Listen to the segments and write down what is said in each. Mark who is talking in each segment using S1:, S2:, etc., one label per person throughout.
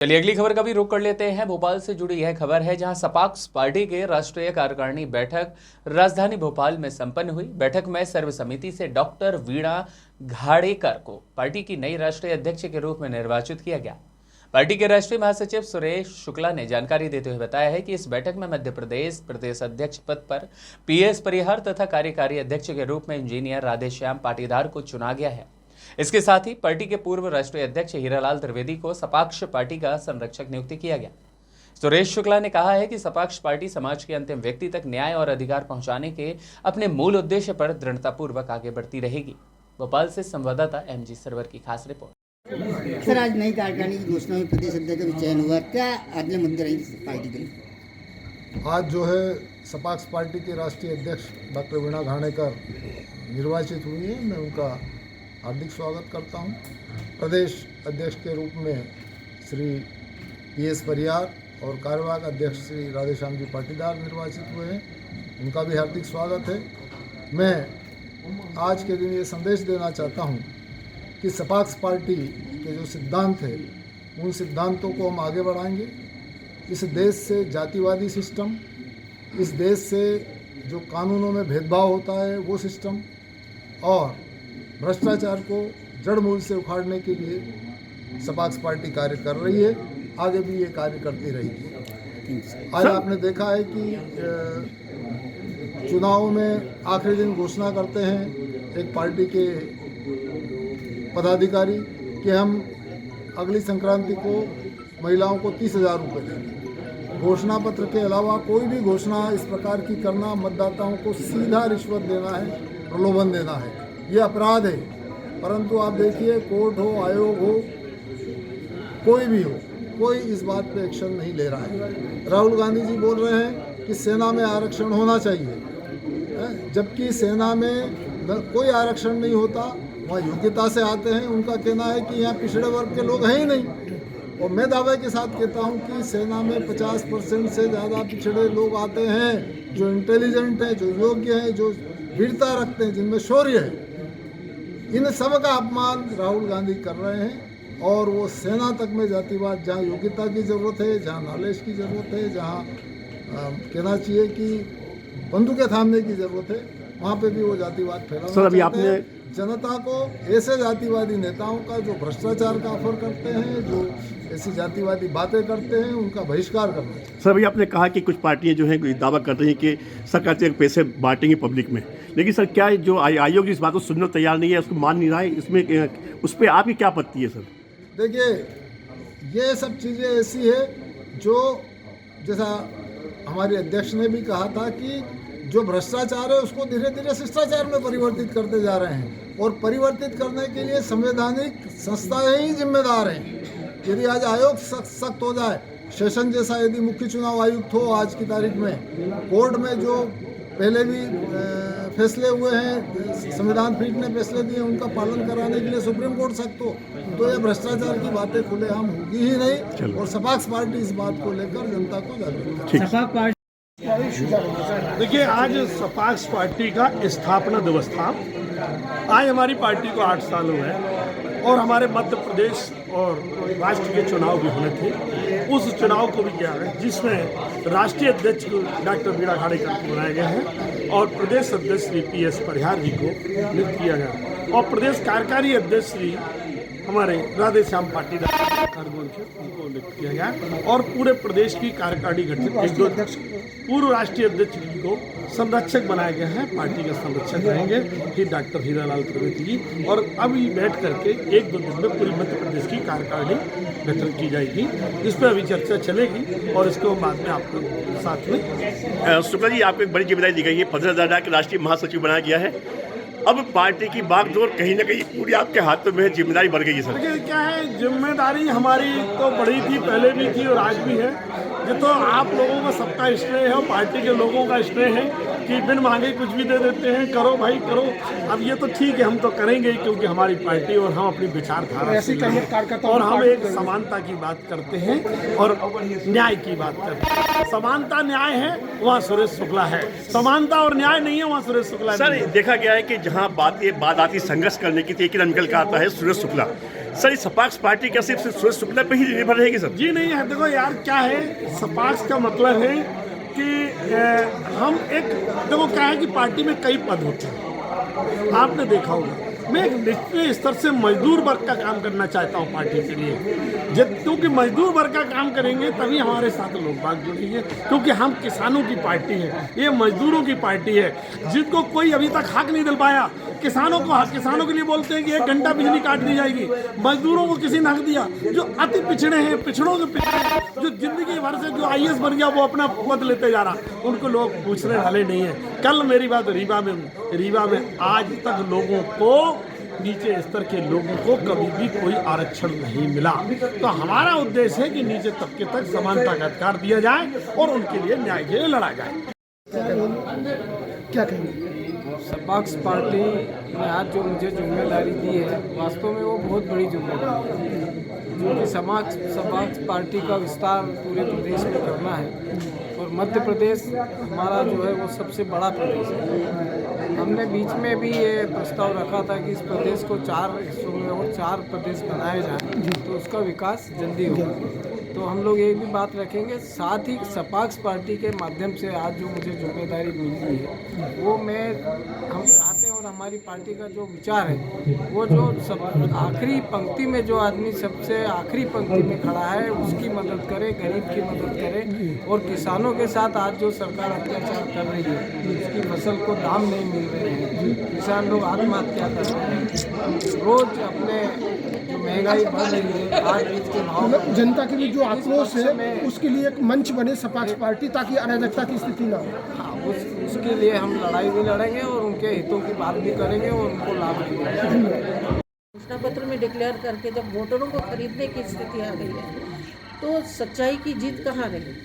S1: चलिए अगली खबर का भी रुख कर लेते हैं। भोपाल से जुड़ी यह खबर है, जहां सपाक्स पार्टी के राष्ट्रीय कार्यकारिणी बैठक राजधानी भोपाल में संपन्न हुई। बैठक में सर्वसम्मति से डॉक्टर वीणा घाड़ेकर को पार्टी की नई राष्ट्रीय अध्यक्ष के रूप में निर्वाचित किया गया। पार्टी के राष्ट्रीय महासचिव सुरेश शुक्ला ने जानकारी देते हुए बताया है कि इस बैठक में मध्य प्रदेश प्रदेश अध्यक्ष पद पर पीएस परिहार तथा कार्यकारी अध्यक्ष के रूप में इंजीनियर राधेश्याम पाटीदार को चुना गया है। इसके साथ ही पार्टी के पूर्व राष्ट्रीय अध्यक्ष हीरालाल त्रिवेदी को सपाक्ष पार्टी का संरक्षक नियुक्त किया गया। सुरेश शुक्ला ने कहा है कि सपाक्ष पार्टी समाज के अंतिम व्यक्ति तक न्याय और अधिकार पहुंचाने के अपने मूल उद्देश्य पर दृढ़तापूर्वक आगे बढ़ती रहेगी। भोपाल से संवाददाता एमजी सरवर की खास रिपोर्ट।
S2: सर, आज नई कार्यकारिणी की घोषणा में प्रदेश अध्यक्ष का चयन हुआ, क्या अगले मुद्दे रहेंगे पार्टी के लिए?
S3: आज जो है सपाक्स पार्टी के राष्ट्रीय अध्यक्ष डॉक्टर वीणा घाड़ेकर निर्वाचित हुई हैं। मैं उनका हार्दिक स्वागत करता हूं। प्रदेश अध्यक्ष के रूप में श्री पीएस परिहार और कार्यवाहक अध्यक्ष श्री राधेश्याम जी पाटीदार निर्वाचित हुए हैं, उनका भी हार्दिक स्वागत है। मैं आज के दिन ये संदेश देना चाहता हूं कि सपाक्स पार्टी के जो सिद्धांत है, उन सिद्धांतों को हम आगे बढ़ाएंगे। इस देश से जातिवादी सिस्टम, इस देश से जो कानूनों में भेदभाव होता है वो सिस्टम और भ्रष्टाचार को जड़ मूल से उखाड़ने के लिए सपाक्स पार्टी कार्य कर रही है, आगे भी ये कार्य करती रहेगी। आज आपने देखा है कि चुनाव में आखिरी दिन घोषणा करते हैं एक पार्टी के पदाधिकारी कि हम अगली संक्रांति को महिलाओं को 30,000 रुपये देंगे। घोषणा पत्र के अलावा कोई भी घोषणा इस प्रकार की करना मतदाताओं को सीधा रिश्वत देना है, प्रलोभन देना है, ये अपराध है। परंतु आप देखिए, कोर्ट हो, आयोग हो, कोई भी हो, कोई इस बात पे एक्शन नहीं ले रहा है। राहुल गांधी जी बोल रहे हैं कि सेना में आरक्षण होना चाहिए, जबकि सेना में कोई आरक्षण नहीं होता, वहाँ योग्यता से आते हैं। उनका कहना है कि यहाँ पिछड़े वर्ग के लोग हैं ही नहीं। और मैं दावे के साथ कहता हूँ कि सेना में 50% से ज़्यादा पिछड़े लोग आते हैं, जो इंटेलिजेंट हैं, जो योग्य हैं, जो वीरता रखते हैं, जिनमें शौर्य है। इन सब का अपमान राहुल गांधी कर रहे हैं और वो सेना तक में जातिवाद, जहाँ योग्यता की ज़रूरत है, जहाँ नॉलेज की ज़रूरत है, जहाँ कहना चाहिए कि बंदूकें थामने की ज़रूरत है, वहाँ पे भी वो जातिवाद फैलाना चाहते हैं। जनता को ऐसे जातिवादी नेताओं का जो भ्रष्टाचार का ऑफर करते हैं, जो ऐसी जातिवादी बातें करते हैं, उनका बहिष्कार करना चाहिए।
S4: सर, अभी आपने कहा कि कुछ पार्टियां जो हैं दावा कर रही हैं कि सरकार से पैसे बांटेंगे पब्लिक में, लेकिन सर क्या जो आयोग इस बात को सुनने को तैयार नहीं है, उसको मान नहीं रहा है, इसमें उस पर आपकी क्या आपत्ति है सर?
S3: देखिए, ये सब चीज़ें ऐसी है जो, जैसा हमारे अध्यक्ष ने भी कहा था कि जो भ्रष्टाचार है उसको धीरे धीरे शिष्टाचार में परिवर्तित करते जा रहे हैं, और परिवर्तित करने के लिए संवैधानिक संस्थाएं ही जिम्मेदार हैं। यदि आज आयोग सख्त हो जाए, सेशन जैसा यदि मुख्य चुनाव आयुक्त हो आज की तारीख में, कोर्ट में जो पहले भी फैसले हुए हैं, संविधान पीठ ने फैसले दिए, उनका पालन कराने के लिए सुप्रीम कोर्ट सख्त हो, तो ये भ्रष्टाचार की बातें खुलेआम होगी ही नहीं। और सपाक्स पार्टी इस बात को लेकर जनता को जागरूक करेगी।
S5: देखिए, आज सपाक्स पार्टी का स्थापना दिवस था। आज हमारी पार्टी को 8 साल हुए हैं और हमारे मध्य प्रदेश और राष्ट्र के चुनाव भी होने थे। उस चुनाव को भी किया है जिसमें राष्ट्रीय अध्यक्ष डॉक्टर वीणा घाड़ेकर को बनाया गया है और प्रदेश अध्यक्ष श्री पीएस परिहार जी को नियुक्त किया गया और प्रदेश कार्यकारी अध्यक्ष श्री हमारे राधेश्याम पाटीदार उनको नियुक्त किया गया और पूरे प्रदेश की कार्यकारिणी गठित पूर्व राष्ट्रीय अध्यक्ष को संरक्षक बनाया गया है। पार्टी के संरक्षक रहेंगे कि डॉक्टर हीरालाल त्रिवेदी जी, और अभी बैठ करके 1-2 दिन में पूरी मध्य प्रदेश की कार्यकारिणी गठन की जाएगी, जिस पर अभी चर्चा चलेगी और इसको बाद में आपको साथ में।
S4: शुक्ला जी, आपको एक बड़ी जिम्मेदारी दी गई है, 15,000 के राष्ट्रीय महासचिव बनाया गया है। अब पार्टी की बागडोर कहीं ना कहीं पूरी आपके हाथों में है, जिम्मेदारी बढ़ गई है सर।
S5: देखिए, क्या है, जिम्मेदारी हमारी तो बड़ी थी, पहले भी थी और आज भी है। ये तो आप लोगों का सबका श्रेय है और पार्टी के लोगों का श्रेय है कि बिन मांगे कुछ भी दे देते हैं, करो भाई करो। अब ये तो ठीक है, हम तो करेंगे क्योंकि हमारी पार्टी और हम अपनी विचारधारा से और हम एक समानता की बात करते हैं और न्याय की बात करते हैं। समानता न्याय है, वहाँ सुरेश शुक्ला है। समानता और न्याय नहीं है, वहाँ सुरेश शुक्ला
S4: सर, देखा गया है कि जहाँ बात आती संघर्ष करने की, एक ही निकल कर आता है सुरेश शुक्ला। सर इस सपाक्स पार्टी क्या सिर्फ सुरेश शुक्ला पे ही निर्भर रहेगी सर?
S5: जी नहीं है, देखो यार क्या है, सपाक्स का मतलब है कि हम एक, देखो क्या है कि पार्टी में कई पद होते हैं, आपने देखा होगा। मैं एक निचले स्तर से मजदूर वर्ग का काम करना चाहता हूँ पार्टी के लिए, जब क्योंकि मजदूर वर्ग का काम करेंगे तभी हमारे साथ लोग बाग जुड़ेंगे, क्योंकि हम किसानों की पार्टी है, ये मजदूरों की पार्टी है, जिनको कोई अभी तक हक नहीं दिल पाया। किसानों के लिए बोलते हैं कि 1 घंटा बिजली काट दी जाएगी, मजदूरों को किसी ने हक दिया। जो अति पिछड़े हैं, पिछड़ों के पिछड़े, जो जिंदगी भर से जो IAS बन गया वो अपना पद लेते जा रहा, उनको लोग पूछने वाले नहीं है। कल मेरी बात रीवा में आज तक लोगों को, नीचे स्तर के लोगों को कभी भी कोई आरक्षण नहीं मिला। तो हमारा उद्देश्य है कि नीचे तबके तक समानता का अधिकार दिया जाए और उनके लिए न्याय के लिए लड़ा जाए।
S3: क्या कहेंगे?
S6: सपाक्स पार्टी ने आज जो मुझे जिम्मेदारी दी है, वास्तव में वो बहुत बड़ी जिम्मेदारी है, क्योंकि सपाक्स पार्टी का विस्तार पूरे प्रदेश में करना है और मध्य प्रदेश हमारा जो है वो सबसे बड़ा प्रदेश है। हमने बीच में भी ये प्रस्ताव रखा था कि इस प्रदेश को 4 हिस्सों में और 4 प्रदेश बनाए जाएं, तो उसका विकास जल्दी होगा। तो हम लोग ये भी बात रखेंगे, साथ ही सपाक्स पार्टी के माध्यम से आज जो मुझे जिम्मेदारी मिली है वो हम चाहते हैं, और हमारी पार्टी का जो विचार है वो जो सब आखिरी पंक्ति में जो आदमी सबसे आखिरी पंक्ति में खड़ा है उसकी मदद करे, गरीब की मदद करे, और किसानों के साथ आज जो सरकार अत्याचार कर रही है, उसकी फसल को दाम नहीं मिल रहे हैं, किसान लोग आत्महत्या कर रहे हैं, रोज अपने जो महंगाई बढ़ रही है, आज बीज के भाव,
S3: जनता के लिए जो आक्रोश है उसके लिए एक मंच बने सपाक्स पार्टी, ताकि अराजकता की स्थिति ना हो।
S6: हाँ, उसके लिए हम लड़ाई भी लड़ेंगे और उनके हितों की बात भी करेंगे और उनको लाभ भी देंगे।
S7: घोषणा पत्र में डिक्लेयर करके जब वोटरों को खरीदने की स्थिति आ गई है, तो सच्चाई की जीत कहाँ रही?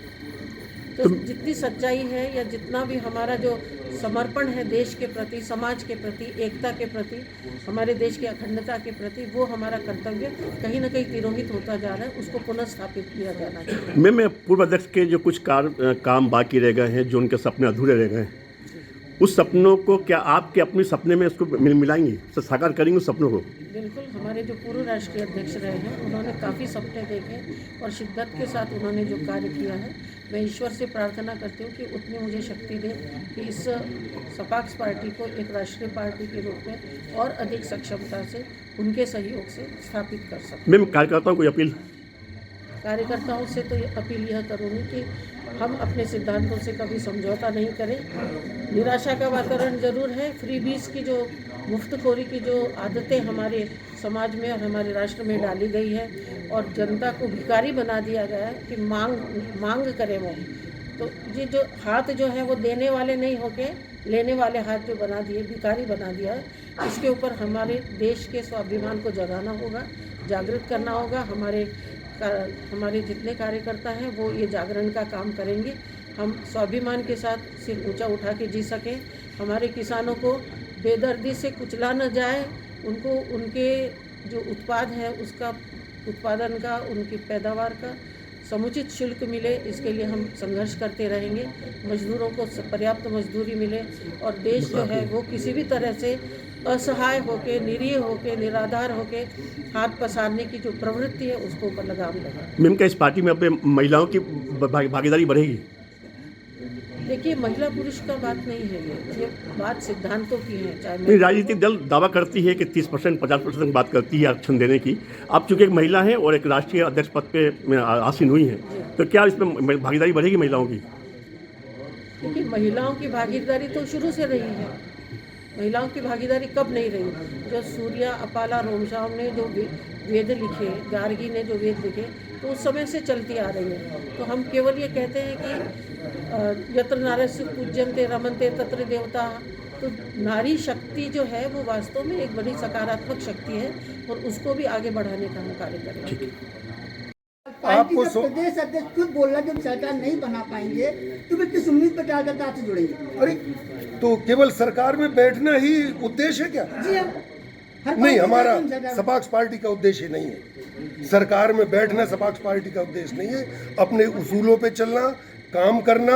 S7: तो जितनी सच्चाई है या जितना भी हमारा जो समर्पण है देश के प्रति, समाज के प्रति, एकता के प्रति, हमारे देश की अखंडता के प्रति, वो हमारा कर्तव्य कहीं ना कहीं तिरोहित होता जा रहा है, उसको पुनः स्थापित किया जाना चाहिए।
S4: मैं पूर्व अध्यक्ष के जो कुछ काम बाकी रह गए हैं, जो उनके सपने अधूरे रह गए हैं, उस सपनों को क्या आपके अपने सपने में इसको मिलाएंगे, साकार करेंगे उस सपनों को?
S7: बिल्कुल, हमारे जो पूर्व राष्ट्रीय अध्यक्ष रहे हैं उन्होंने काफ़ी सपने देखे और शिद्दत के साथ उन्होंने जो कार्य किया है, मैं ईश्वर से प्रार्थना करती हूँ कि उतनी मुझे शक्ति दे कि इस सपाक्स पार्टी को एक राष्ट्रीय पार्टी के रूप में और अधिक सक्षमता से उनके सहयोग से स्थापित कर सकूँ।
S4: मैं कार्यकर्ताओं को अपील
S7: कार्यकर्ताओं से तो अपील यह करूँगी कि हम अपने सिद्धांतों से कभी समझौता नहीं करें। निराशा का वातावरण जरूर है, फ्रीबीज की जो मुफ्तखोरी की जो आदतें हमारे समाज में और हमारे राष्ट्र में डाली गई है और जनता को भिखारी बना दिया गया है कि मांग करें वो, तो ये जो हाथ जो है वो देने वाले नहीं होके लेने वाले हाथ जो बना दिए, भिखारी बना दिया है, इसके ऊपर हमारे देश के स्वाभिमान को जगाना होगा, जागृत करना होगा। हमारे जितने कार्यकर्ता हैं वो ये जागरण का काम करेंगे। हम स्वाभिमान के साथ सिर ऊंचा उठा के जी सकें, हमारे किसानों को बेदर्दी से कुचला न जाए, उनको उनके जो उत्पाद है उसका उत्पादन का, उनकी पैदावार का समुचित शुल्क मिले, इसके लिए हम संघर्ष करते रहेंगे। मजदूरों को पर्याप्त मजदूरी मिले और देश जो है वो किसी भी तरह से असहाय होके, निरीह होके, निराधार होके हाथ पसारने की जो प्रवृत्ति है उसको ऊपर लगाम लगे।
S4: मैम क्या इस पार्टी में अपने महिलाओं की भागीदारी बढ़ेगी?
S7: देखिए, महिला पुरुष का बात नहीं है, ये बात सिद्धांतों की है।
S4: नहीं, राजनीतिक दल दावा करती है कि 30% 50% बात करती है आरक्षण देने की। आप चूंकि एक महिला हैं और एक राष्ट्रीय अध्यक्ष पद पे आसीन हुई हैं, तो क्या इसमें भागीदारी बढ़ेगी महिलाओं की?
S7: देखिए, महिलाओं की भागीदारी तो शुरू से रही है। महिलाओं की भागीदारी कब नहीं रही? जो सूर्या, अपाला, रोमशाव ने जो वेद लिखे, गार्गी ने जो वेद लिखे, तो उस समय से चलती आ रही है। तो हम केवल ये कहते हैं कि यत्र नार्यस्य पूज्यन्ते रमन्ते तत्र देवता, तो नारी शक्ति जो है वो वास्तव में एक बड़ी सकारात्मक शक्ति है और उसको भी आगे बढ़ाने का हम कार्य करेंगे।
S2: पार्टी का प्रदेश अध्यक्ष खुद बोल रहा है जब सरकार नहीं बना पाएंगे तो फिर किस उम्मीद पर कार्यकर्ता आपसे जुड़ेंगे?
S8: अरे तो केवल सरकार में बैठना ही उद्देश्य है क्या?
S2: जी हाँ,
S8: नहीं, हमारा सपाक्स पार्टी का उद्देश्य नहीं है। सरकार में बैठना सपाक्स पार्टी का उद्देश्य नहीं है। अपने उसूलों पे चलना, काम करना,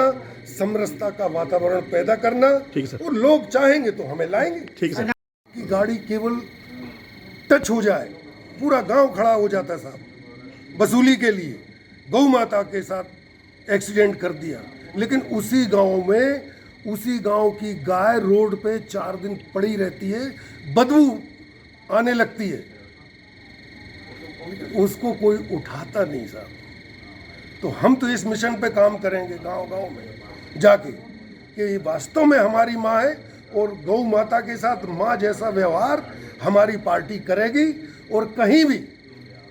S8: समरसता का वातावरण पैदा करना,
S4: ठीक है,
S8: और लोग चाहेंगे तो हमें लाएंगे।
S4: ठीक है।
S8: की गाड़ी केवल टच हो जाए पूरा गांव खड़ा हो जाता साहब वसूली के लिए, गौ माता के साथ एक्सीडेंट कर दिया। लेकिन उसी गांव की गाय रोड पे 4 दिन पड़ी रहती है, बदबू आने लगती है, उसको कोई उठाता नहीं साहब। तो हम तो इस मिशन पे काम करेंगे गांव-गांव में जाके कि वास्तव में हमारी माँ है और गौ माता के साथ माँ जैसा व्यवहार हमारी पार्टी करेगी। और कहीं भी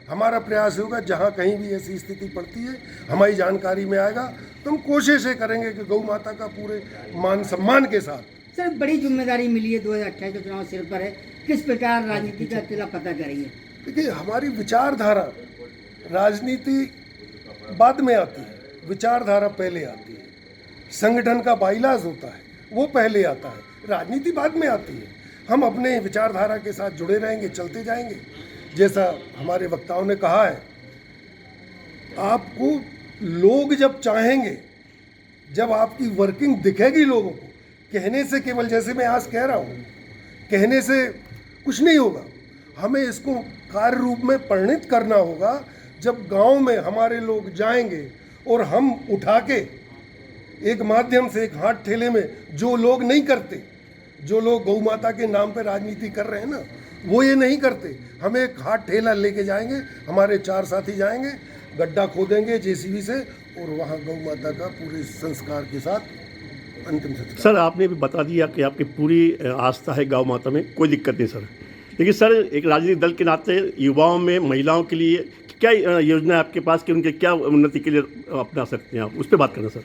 S8: हमारा प्रयास होगा, जहाँ कहीं भी ऐसी स्थिति पड़ती है हमारी जानकारी में आएगा तो हम कोशिशें करेंगे कि गौ माता का पूरे मान सम्मान के साथ।
S2: सर, बड़ी जिम्मेदारी मिली है, 2028 का चुनाव सिर पर है, किस प्रकार राजनीति का किला पता करेंगे?
S8: देखिए, हमारी विचारधारा, राजनीति बाद में आती है, विचारधारा पहले आती है। संगठन का बाइलाज होता है वो पहले आता है, राजनीति बाद में आती है। हम अपने विचारधारा के साथ जुड़े रहेंगे, चलते जाएंगे। जैसा हमारे वक्ताओं ने कहा है, आपको लोग जब चाहेंगे, जब आपकी वर्किंग दिखेगी लोगों को, कहने से केवल, जैसे मैं आज कह रहा हूँ, कहने से कुछ नहीं होगा, हमें इसको कार्य रूप में परिणित करना होगा। जब गांव में हमारे लोग जाएंगे और हम उठा के एक माध्यम से, एक हाथ ठेले में, जो लोग नहीं करते, जो लोग गौ माता के नाम पे राजनीति कर रहे हैं ना, वो ये नहीं करते, हम एक हाथ ठेला लेके जाएंगे, हमारे 4 साथी जाएंगे, गड्ढा खोदेंगे जेसीबी से और वहाँ गौ माता का पूरे संस्कार के साथ अंतिम संस्कार।
S4: सर, आपने भी बता दिया कि आपकी पूरी आस्था है गौ माता में, कोई दिक्कत नहीं सर। लेकिन सर, एक राजनीतिक दल के नाते युवाओं में, महिलाओं के लिए क्या योजना है आपके पास कि उनके क्या उन्नति के लिए अपना सकते हैं आप, उस पर बात करना सर।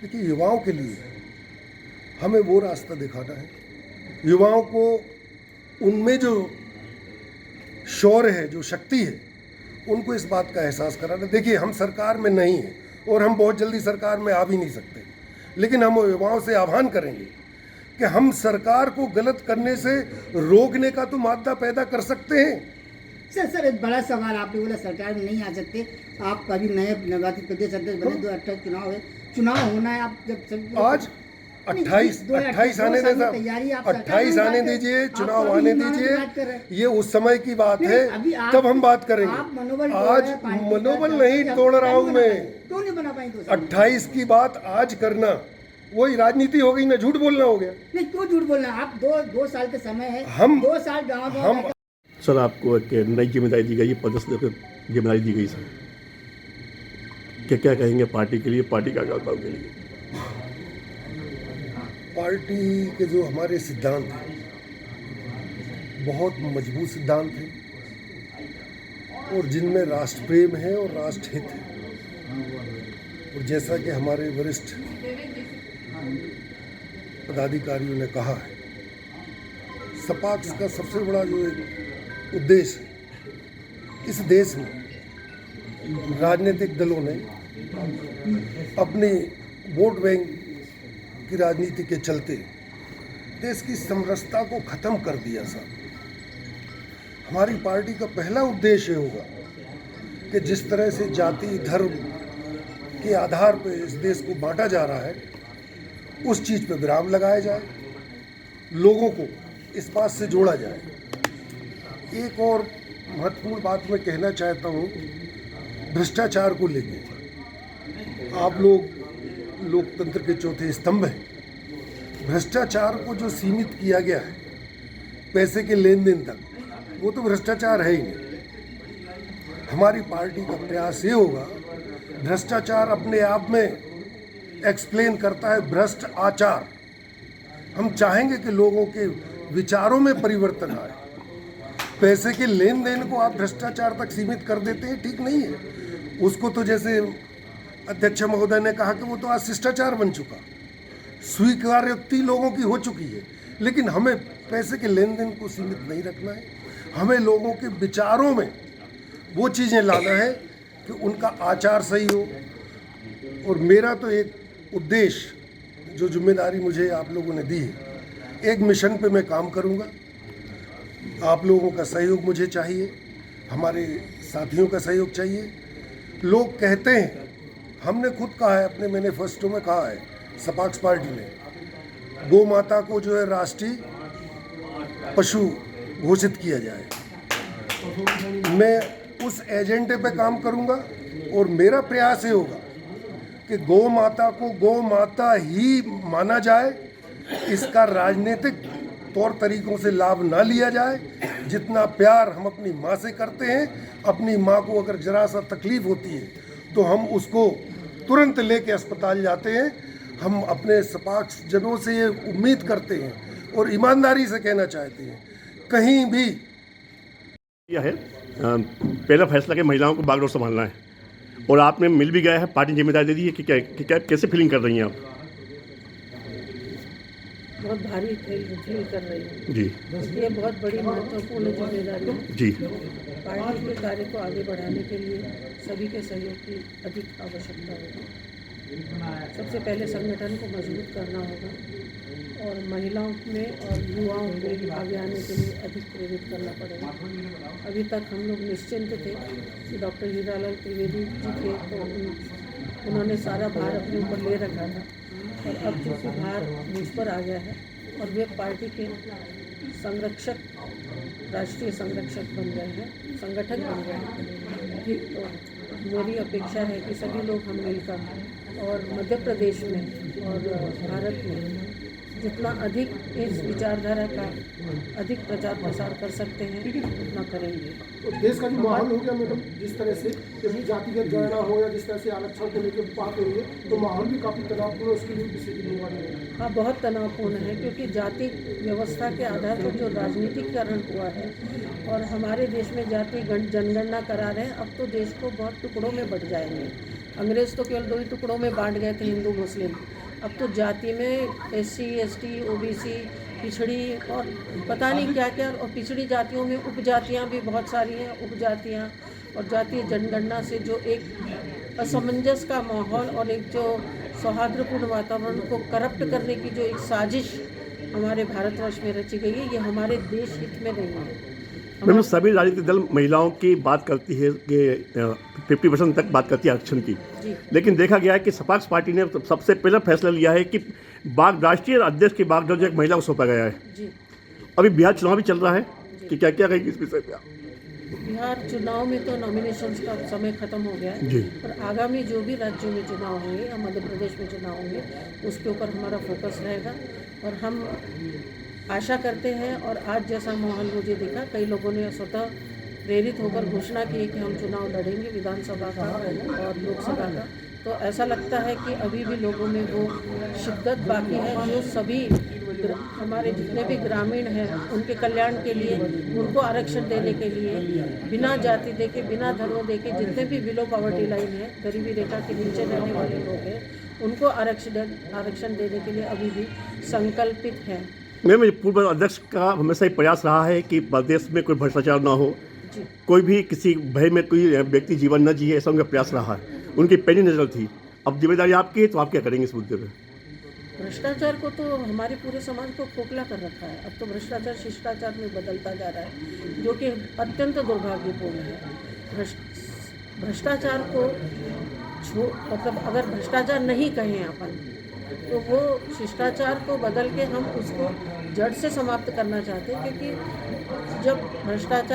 S8: देखिए, युवाओं के लिए हमें वो रास्ता दिखाना है, युवाओं को उनमें जो शौर्य है, जो शक्ति है, उनको इस बात का एहसास कराना। देखिए, हम सरकार में नहीं हैं और हम बहुत जल्दी सरकार में आ भी नहीं सकते, लेकिन हम युवाओं से आह्वान करेंगे कि हम सरकार को गलत करने से रोकने का तो मादा पैदा कर सकते हैं।
S2: सर, एक बड़ा सवाल, आपने बोला सरकार में नहीं आ सकते, आप अभी नए निर्वाचित प्रदेश अध्यक्ष बने, 2028 चुनाव है, चुनाव होना है, आप जब
S8: आज 28 आने दे, 28 आने दीजिए, चुनाव आने दीजिए, ये उस समय की बात है, तब हम बात करेंगे। आज मनोबल नहीं तोड़ रहा हूँ मैं,
S2: क्यों नहीं बना पाएंगे?
S8: 28 की बात आज करना वही राजनीति हो गई ना, झूठ बोलना हो गया।
S2: नहीं, क्यों झूठ बोलना? आप 2 साल के समय है,
S8: हम
S2: 2 साल गाँव
S4: सर, आपको एक नई जिम्मेदारी दी गई, पदस्थ जिम्मेदारी दी गई सर, क्या कहेंगे पार्टी के लिए, पार्टी का काम के लिए?
S8: पार्टी के जो हमारे सिद्धांत हैं, बहुत मजबूत सिद्धांत हैं और जिनमें राष्ट्र प्रेम है और राष्ट्र हित है। और जैसा कि हमारे वरिष्ठ पदाधिकारियों ने कहा है, सपाक्स का सबसे बड़ा जो एक उद्देश्य है, इस देश में राजनीतिक दलों ने अपनी वोट बैंक की राजनीति के चलते देश की समरसता को खत्म कर दिया साहब। हमारी पार्टी का पहला उद्देश्य होगा कि जिस तरह से जाति धर्म के आधार पर इस देश को बांटा जा रहा है, उस चीज़ पर विराम लगाया जाए, लोगों को इस बात से जोड़ा जाए। एक और महत्वपूर्ण बात मैं कहना चाहता हूँ, भ्रष्टाचार को लेकर। आप लोग लोकतंत्र के चौथे स्तंभ हैं। भ्रष्टाचार को जो सीमित किया गया है पैसे के लेन देन तक, वो तो भ्रष्टाचार है ही नहीं। हमारी पार्टी का प्रयास ये होगा, भ्रष्टाचार अपने आप में एक्सप्लेन करता है भ्रष्ट आचार। हम चाहेंगे कि लोगों के विचारों में परिवर्तन आए। पैसे के लेन देन को आप भ्रष्टाचार तक सीमित कर देते हैं, ठीक नहीं है। उसको तो जैसे अध्यक्ष महोदय ने कहा कि वो तो आज शिष्टाचार बन चुका, स्वीकार्योक्ति लोगों की हो चुकी है। लेकिन हमें पैसे के लेन देन को सीमित नहीं रखना है, हमें लोगों के विचारों में वो चीज़ें लाना है कि उनका आचार सही हो। और मेरा तो एक उद्देश्य, जो जिम्मेदारी मुझे आप लोगों ने दी है, एक मिशन पे मैं काम करूंगा। आप लोगों का सहयोग मुझे चाहिए, हमारे साथियों का सहयोग चाहिए। लोग कहते हैं, हमने खुद कहा है, अपने मैनिफेस्टो में कहा है, सपाक्स पार्टी ने, गौ माता को जो है राष्ट्रीय पशु घोषित किया जाए। मैं उस एजेंडे पे काम करूंगा और मेरा प्रयास ये होगा कि गौ माता को गौ माता ही माना जाए, इसका राजनीतिक तौर तरीकों से लाभ ना लिया जाए। जितना प्यार हम अपनी माँ से करते हैं, अपनी माँ को अगर जरा सा तकलीफ होती है तो हम उसको तुरंत लेके अस्पताल जाते हैं। हम अपने सपाक्स जनों से ये उम्मीद करते हैं और ईमानदारी से कहना चाहते हैं, कहीं भी
S4: यह है पहला फैसला कि महिलाओं को बागडोर संभालना है और आपने मिल भी गया है, पार्टी जिम्मेदारी दे दी है कि क्या कैसे फीलिंग कर रही हैं आप?
S7: बहुत भारी फील कर रही हूँ
S4: जी
S7: ये बहुत बड़ी महत्वपूर्ण जिम्मेदारी है।
S4: जी
S7: पार्टी के कार्य को आगे बढ़ाने के लिए सभी के सहयोग की अधिक आवश्यकता होगी। सबसे पहले संगठन को मजबूत करना होगा और महिलाओं में और युवाओं में आगे आने के लिए अधिक प्रेरित करना पड़ेगा। अभी तक हम लोग निश्चिंत थे कि डॉक्टर हीरालाल त्रिवेदी जी थे तो उन्होंने सारा भार अपने ऊपर ले रखा था और अब चूँकि भार मुझ पर आ गया है और वे पार्टी के संरक्षक, राष्ट्रीय संरक्षक बन गए हैं, संगठक बन गए हैं। ठीक, तो मेरी अपेक्षा है कि सभी लोग हम मिलकर और मध्य प्रदेश में और भारत में जितना अधिक इस विचारधारा का अधिक प्रचार प्रसार कर सकते हैं उतना करेंगे।
S9: तो देश का जो माहौल हो गया मैडम, जिस तरह से जैसे जातिगत गणना हो या जिस तरह से आरक्षण को लेकर बात हो रही है, तो माहौल भी काफ़ी तनावपूर्ण है, उसके लिए विषय की जिम्मेवारी है।
S7: हाँ, बहुत तनावपूर्ण है क्योंकि जाति व्यवस्था के आधार पर जो राजनीतिकरण हुआ है और हमारे देश में जाति जनगणना करा रहे हैं, अब तो देश को बहुत टुकड़ों में बंट जाएंगे। अंग्रेज़ तो केवल 2 ही टुकड़ों में बांट गए थे, हिंदू मुस्लिम। अब तो जाति में SC ST OBC पिछड़ी और पता नहीं क्या क्या, और पिछड़ी जातियों में उपजातियां भी बहुत सारी हैं, उपजातियां और जातीय जनगणना से जो एक असमंजस का माहौल और एक जो सौहार्दपूर्ण वातावरण को करप्ट करने की जो एक साजिश हमारे भारतवर्ष में रची गई है, ये हमारे देश हित में नहीं है।
S4: मैम, सभी राजनीतिक दल महिलाओं की बात करती है कि 50% तक बात करती है आरक्षण की, लेकिन देखा गया है कि सपाक्स पार्टी ने सबसे पहला फैसला लिया है कि राष्ट्रीय अध्यक्ष की बागडोर जो एक महिला को सौंपा गया है।
S7: जी,
S4: अभी बिहार चुनाव भी चल रहा है कि क्या क्या कहेंगे इस विषय पे?
S7: बिहार चुनाव में तो नॉमिनेशंस का समय खत्म हो गया है
S4: जी।
S7: और आगामी जो भी राज्यों में चुनाव होंगे या मध्य प्रदेश में चुनाव होंगे उसके ऊपर हमारा फोकस रहेगा और हम आशा करते हैं। और आज जैसा माहौल मुझे दिखा, कई लोगों ने स्वतः प्रेरित होकर घोषणा की कि हम चुनाव लड़ेंगे विधानसभा का और लोकसभा का, तो ऐसा लगता है कि अभी भी लोगों में वो शिद्दत बाकी है जो सभी हमारे जितने भी ग्रामीण हैं उनके कल्याण के लिए, उनको आरक्षण देने के लिए, बिना जाति देके बिना धर्म देके जितने भी बिलो पॉवर्टी लाइन है, गरीबी रेखा के नीचे रहने वाले लोग हैं, उनको आरक्षण देने के लिए अभी भी संकल्पित हैं।
S4: मैम, पूर्व अध्यक्ष का हमेशा ही प्रयास रहा है कि प्रदेश में कोई भ्रष्टाचार ना हो, कोई भी किसी भय में कोई व्यक्ति जीवन न जिए, ऐसा उनका प्रयास रहा है, उनकी पहली नज़र थी। अब जिम्मेदारी आपकी है, तो आप क्या करेंगे इस मुद्दे पर?
S7: भ्रष्टाचार को तो हमारे पूरे समाज को खोखला कर रखा है। अब तो भ्रष्टाचार शिष्टाचार में बदलता जा रहा है, जो कि अत्यंत दुर्भाग्यपूर्ण है। भ्रष्टाचार को मतलब अगर भ्रष्टाचार नहीं कहें अपन, तो वो शिष्टाचार को बदल के हम उसको जड़ से समाप्त करना चाहते हैं, क्योंकि जब भ्रष्टाचार